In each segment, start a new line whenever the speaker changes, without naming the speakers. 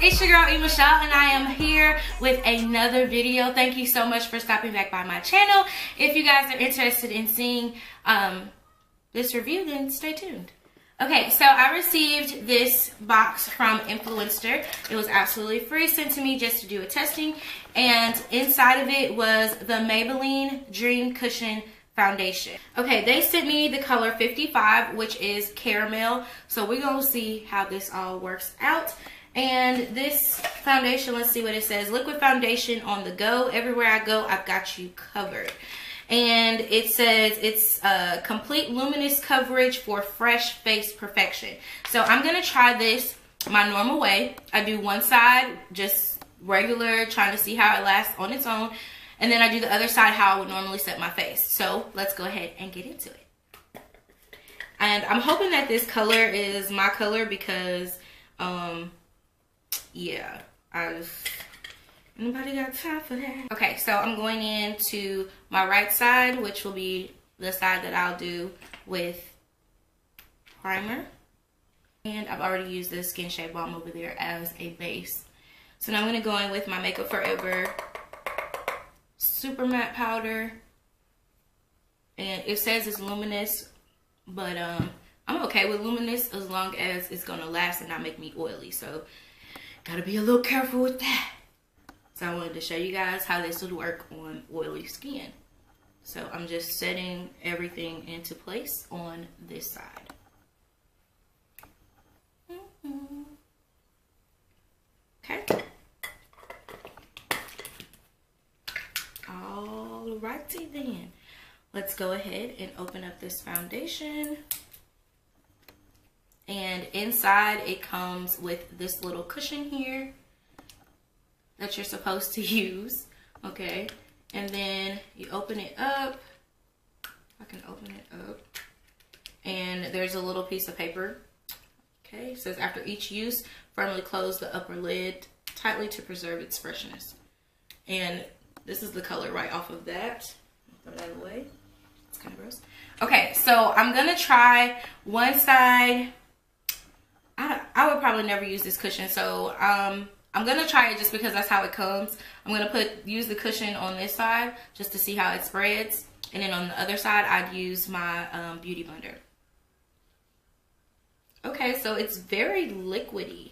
it's your girl E.Michelle, and I am here with another video. Thank you so much for stopping back by my channel. If you guys are interested in seeing this review, then stay tuned. Okay, so I received this box from Influenster. It was absolutely free, sent to me just to do a testing, and inside of it was the Maybelline Dream Cushion Foundation. Okay, they sent me the color 55, which is caramel, so we're gonna see how this all works out. And this foundation, let's see what it says. Liquid foundation on the go. Everywhere I go, I've got you covered. And it says it's complete luminous coverage for fresh face perfection. So I'm gonna try this my normal way. I do one side just regular, trying to see how it lasts on its own, and then I do the other side how I would normally set my face. So let's go ahead and get into it. And I'm hoping that this color is my color because yeah, nobody got time for that. Okay, so I'm going into my right side, which will be the side that I'll do with primer. And I've already used this Skin Shade Balm over there as a base. So now I'm going to go in with my Makeup Forever Super Matte Powder. And it says it's luminous, but I'm okay with luminous as long as it's going to last and not make me oily. So gotta be a little careful with that. So I wanted to show you guys how this would work on oily skin. So I'm just setting everything into place on this side. Okay. Alrighty then. Let's go ahead and open up this foundation. And inside it comes with this little cushion here that you're supposed to use, okay? And then you open it up. I can open it up. And there's a little piece of paper. Okay, it says after each use, firmly close the upper lid tightly to preserve its freshness. And this is the color right off of that. Throw that away. It's kind of gross. Okay, so I'm gonna try one side. I would probably never use this cushion, so I'm gonna try it just because that's how it comes. I'm gonna use the cushion on this side just to see how it spreads, and then on the other side I'd use my beauty blender. Okay, so it's very liquidy.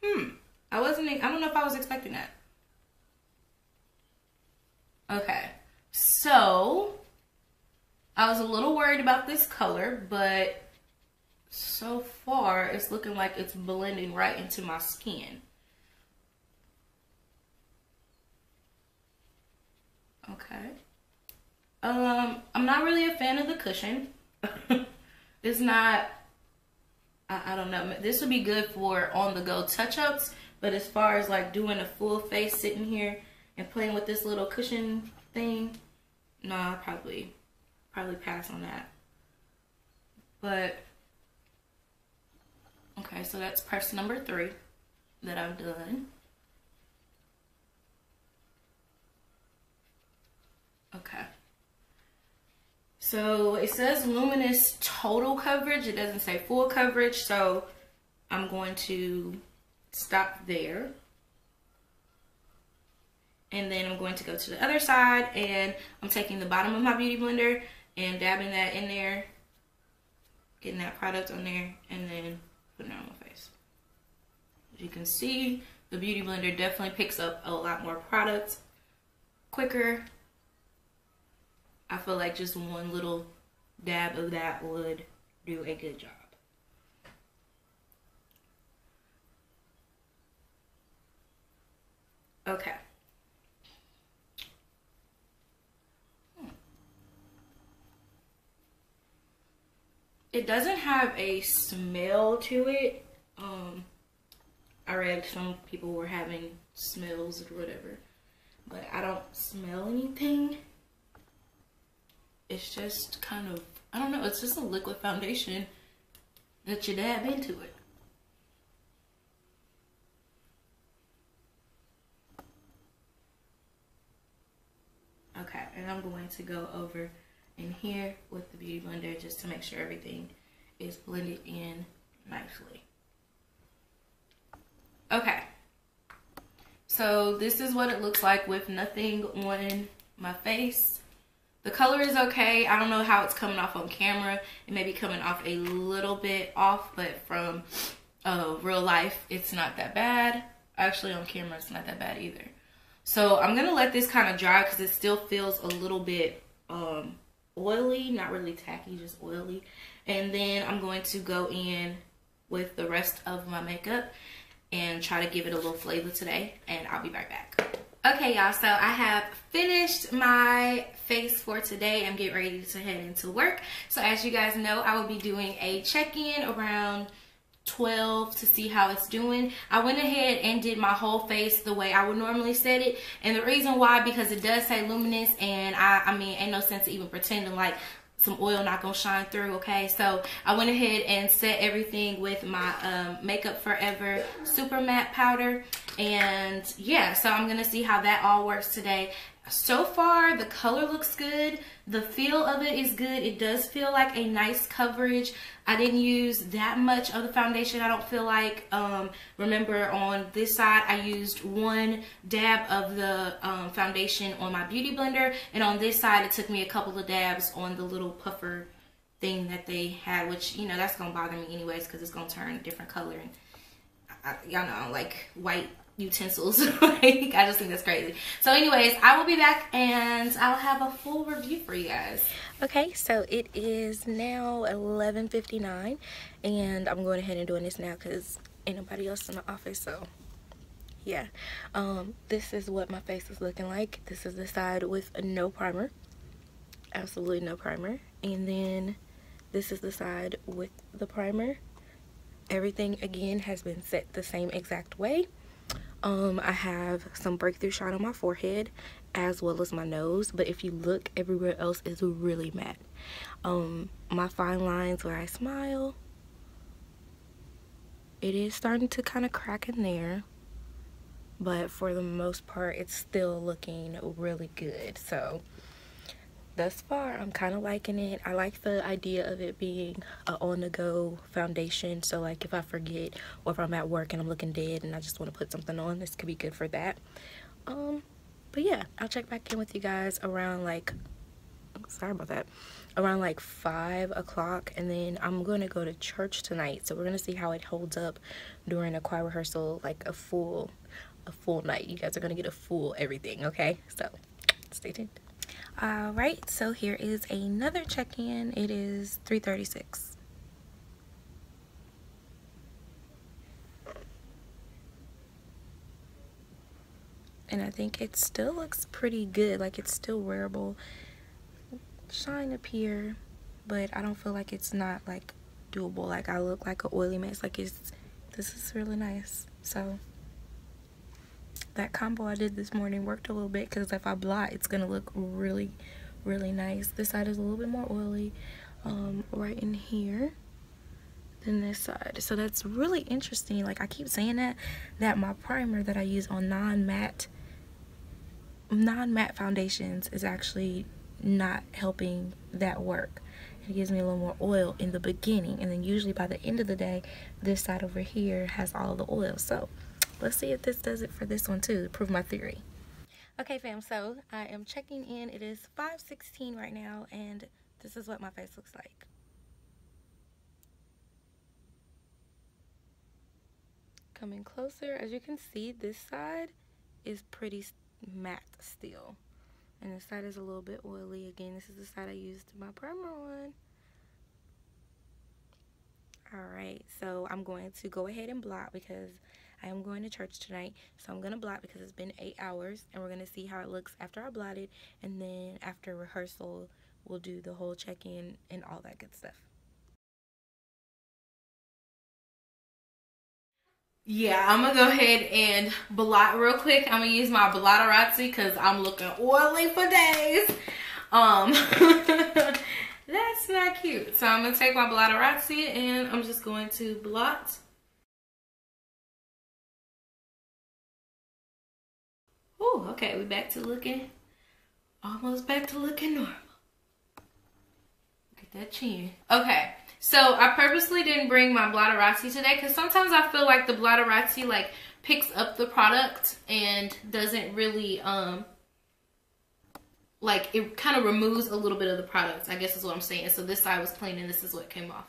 I don't know if I was expecting that. Okay, so I was a little worried about this color, but so far it's looking like it's blending right into my skin. Okay. I'm not really a fan of the cushion. It's not, I don't know. This would be good for on-the-go touch-ups, but as far as like doing a full face sitting here and playing with this little cushion thing, no, I'll probably pass on that. But okay, so that's press number 3 that I've done. Okay. So it says luminous total coverage. It doesn't say full coverage, so I'm going to stop there. And then I'm going to go to the other side, and I'm taking the bottom of my beauty blender and dabbing that in there, getting that product on there, and then putting it on my face. As you can see, the beauty blender definitely picks up a lot more product quicker. I feel like just one little dab of that would do a good job. Okay. It doesn't have a smell to it. I read some people were having smells or whatever, but I don't smell anything. It's just kind of, I don't know, it's just a liquid foundation that you dab into it. Okay, and I'm going to go over in here with the beauty blender just to make sure everything is blended in nicely. Okay. So this is what it looks like with nothing on my face. The color is okay. I don't know how it's coming off on camera. It may be coming off a little bit off, but from real life, it's not that bad. Actually, on camera, it's not that bad either. So I'm going to let this kind of dry because it still feels a little bit oily. Not really tacky, just oily. And then I'm going to go in with the rest of my makeup and try to give it a little flavor today. And I'll be right back. Okay, y'all, so I have finished my face for today. I'm getting ready to head into work. So as you guys know, I will be doing a check-in around 12 to see how it's doing. I went ahead and did my whole face the way I would normally set it. And the reason why, because it does say luminous, and I mean, ain't no sense even pretending like some oil not gonna shine through, okay? So I went ahead and set everything with my Makeup Forever Super Matte Powder. And yeah, so I'm gonna see how that all works today. So far, the color looks good. The feel of it is good. It does feel like a nice coverage. I didn't use that much of the foundation, I don't feel like. Remember, on this side, I used one dab of the foundation on my beauty blender. And on this side, it took me a couple of dabs on the little puffer thing that they had, which, you know, that's going to bother me anyways because it's going to turn a different color. And y'all know, like, white utensils. Like, I just think that's crazy. So anyways, I will be back and I'll have a full review for you guys. Okay, so it is now 11:59 and I'm going ahead and doing this now because ain't nobody else in the office. So yeah, this is what my face is looking like. This is the side with no primer, absolutely no primer, and then this is the side with the primer. Everything again has been set the same exact way. I have some breakthrough shine on my forehead as well as my nose, but if you look, everywhere else is really matte. My fine lines where I smile, it is starting to kind of crack in there, but for the most part it's still looking really good. So thus far, I'm kind of liking it. I like the idea of it being a on-the-go foundation. So like if I forget or if I'm at work and I'm looking dead and I just want to put something on, this could be good for that. But yeah, I'll check back in with you guys around like, sorry about that, around like 5 o'clock. And then I'm going to go to church tonight. So we're going to see how it holds up during a choir rehearsal, like a full night. You guys are going to get a full everything, okay? So stay tuned. Alright, so here is another check-in. It is 3:36. And I think it still looks pretty good. Like, it's still wearable. Shine up here, but I don't feel like it's not like doable. Like, I look like an oily mess. Like, this is really nice. So that combo I did this morning worked a little bit because if I blot, it's gonna look really, really nice. This side is a little bit more oily right in here than this side. So that's really interesting. Like, I keep saying that my primer that I use on non-matte foundations is actually not helping that work. It gives me a little more oil in the beginning, and then usually by the end of the day, this side over here has all the oil. So let's see if this does it for this one too, to prove my theory. Okay, fam, so I am checking in. It is 5:16 right now, and this is what my face looks like. Coming closer, as you can see, this side is pretty matte still. And this side is a little bit oily. Again, this is the side I used my primer on. Alright, so I'm going to go ahead and blot because I am going to church tonight. So I'm going to blot because it's been 8 hours. And we're going to see how it looks after I blotted. And then after rehearsal, we'll do the whole check-in and all that good stuff. Yeah, I'm going to go ahead and blot real quick. I'm going to use my Blotterazzi because I'm looking oily for days. That's not cute. So I'm going to take my Blotterazzi and I'm just going to blot. Oh, okay, we're back to looking, almost back to looking normal. Get that chin. Okay, so I purposely didn't bring my Blotterazzi today because sometimes I feel like the Blotterazzi like picks up the product and doesn't really, like, it kind of removes a little bit of the product, I guess is what I'm saying. So this side was clean and this is what came off.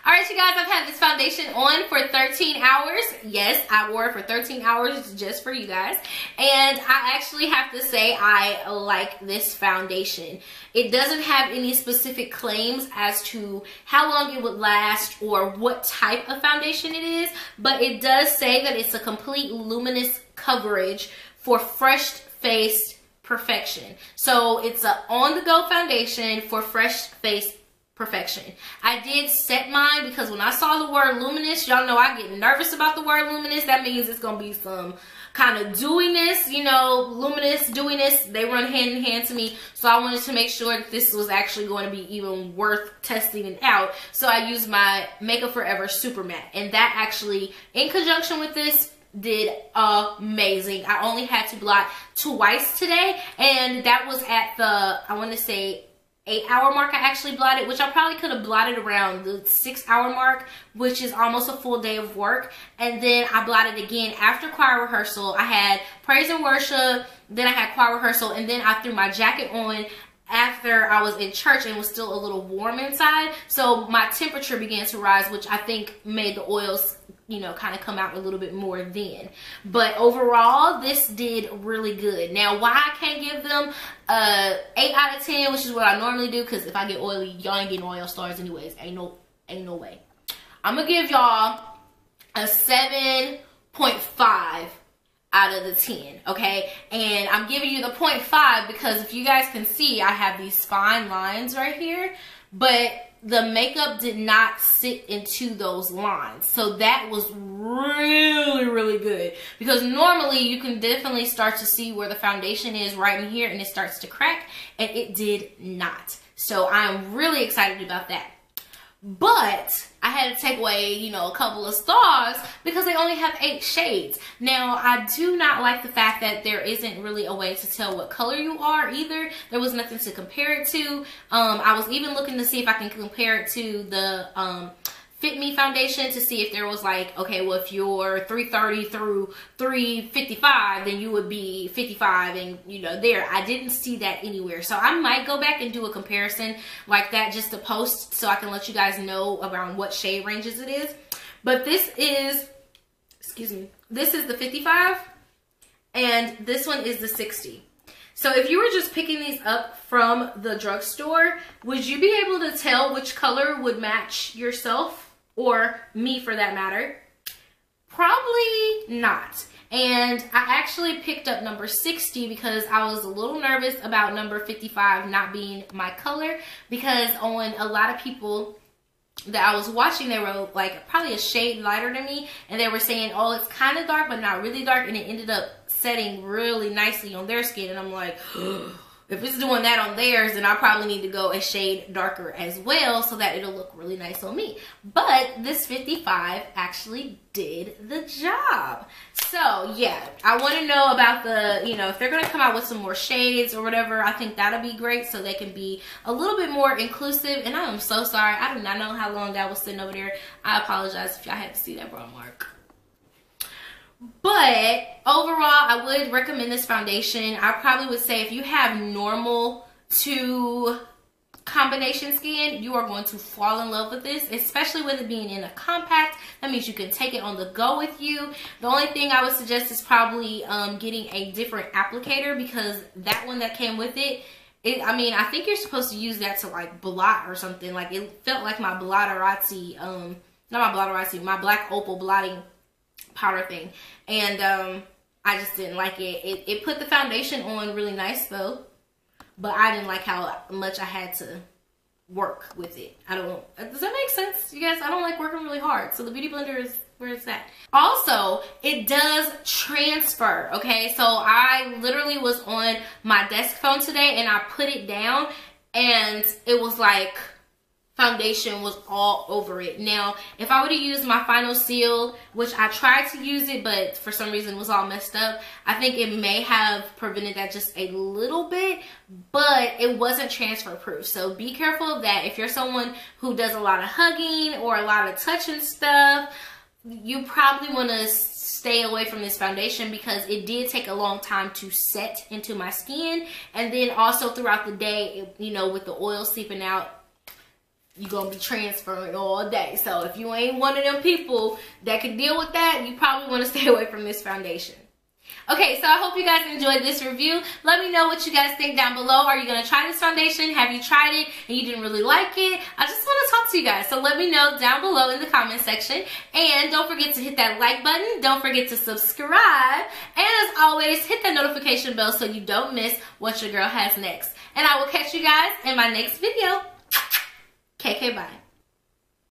Alright, you guys, I've had this foundation on for 13 hours. Yes, I wore it for 13 hours just for you guys. And I actually have to say I like this foundation. It doesn't have any specific claims as to how long it would last or what type of foundation it is, but it does say that it's a complete luminous coverage for fresh face perfection. So it's an on-the-go foundation for fresh face perfection. I did set mine because when I saw the word luminous, y'all know I get nervous about the word luminous. That means it's gonna be some kind of dewiness, you know, luminous, dewiness. They run hand in hand to me. So I wanted to make sure that this was actually going to be even worth testing it out. So I used my Makeup Forever Super Matte, and that actually, in conjunction with this, did amazing. I only had to blot twice today, and that was at the, I want to say, 8-hour mark. I actually blotted, which I probably could have blotted around the 6-hour mark, which is almost a full day of work. And then I blotted again after choir rehearsal. I had praise and worship, then I had choir rehearsal, and then I threw my jacket on after I was in church and was still a little warm inside. So my temperature began to rise, which I think made the oils, you know, kind of come out a little bit more then. But overall, this did really good. Now, why I can't give them a 8 out of 10, which is what I normally do, because if I get oily, y'all ain't getting oil stars anyways. Ain't no way. I'm gonna give y'all a 7.5 out of the 10, okay? And I'm giving you the 0.5 because if you guys can see, I have these fine lines right here, but the makeup did not sit into those lines. So that was really, really good, because normally you can definitely start to see where the foundation is right in here and it starts to crack, and it did not. So I'm really excited about that. But I had to take away, you know, a couple of stars because they only have 8 shades. Now, I do not like the fact that there isn't really a way to tell what color you are either. There was nothing to compare it to. I was even looking to see if I can compare it to the Fit Me foundation to see if there was like, okay, well, if you're 330 through 355, then you would be 55 and, you know, there. I didn't see that anywhere. So I might go back and do a comparison like that just to post so I can let you guys know around what shade ranges it is. But this is, excuse me, this is the 55 and this one is the 60. So if you were just picking these up from the drugstore, would you be able to tell which color would match yourself? Or me for that matter? Probably not. And I actually picked up number 60 because I was a little nervous about number 55 not being my color, because on a lot of people that I was watching, they were like probably a shade lighter than me, and they were saying, oh, it's kind of dark but not really dark, and it ended up setting really nicely on their skin. And I'm like, if it's doing that on theirs, then I probably need to go a shade darker as well so that it'll look really nice on me. But this 55 actually did the job. So yeah, I want to know about the, you know, if they're going to come out with some more shades or whatever, I think that'll be great so they can be a little bit more inclusive. And I am so sorry. I do not know how long that was sitting over there. I apologize if y'all had to see that brown mark. But overall, I would recommend this foundation. I probably would say if you have normal to combination skin, you are going to fall in love with this, especially with it being in a compact. That means you can take it on the go with you. The only thing I would suggest is probably getting a different applicator, because that one that came with it, I mean, I think you're supposed to use that to like blot or something. Like it felt like my Blotterazzi, not my Blotterazzi, my Black Opal blotting powder thing, and I just didn't like it. It put the foundation on really nice though, but I didn't like how much I had to work with it. Does that make sense, you guys? I don't like working really hard, so the Beauty Blender is where it's at. Also, it does transfer, okay? So I literally was on my desk phone today and I put it down and it was like foundation was all over it. Now, if I were to use my final seal, which I tried to use it, but for some reason was all messed up, I think it may have prevented that just a little bit, but it wasn't transfer proof. So be careful of that. If you're someone who does a lot of hugging or a lot of touching stuff, you probably want to stay away from this foundation because it did take a long time to set into my skin. And then also throughout the day, you know, with the oil seeping out, you're going to be transferring all day. So if you ain't one of them people that can deal with that, you probably want to stay away from this foundation. Okay, so I hope you guys enjoyed this review. Let me know what you guys think down below. Are you going to try this foundation? Have you tried it and you didn't really like it? I just want to talk to you guys. So let me know down below in the comment section. And don't forget to hit that like button. Don't forget to subscribe. And as always, hit that notification bell so you don't miss what your girl has next. And I will catch you guys in my next video. KK, bye.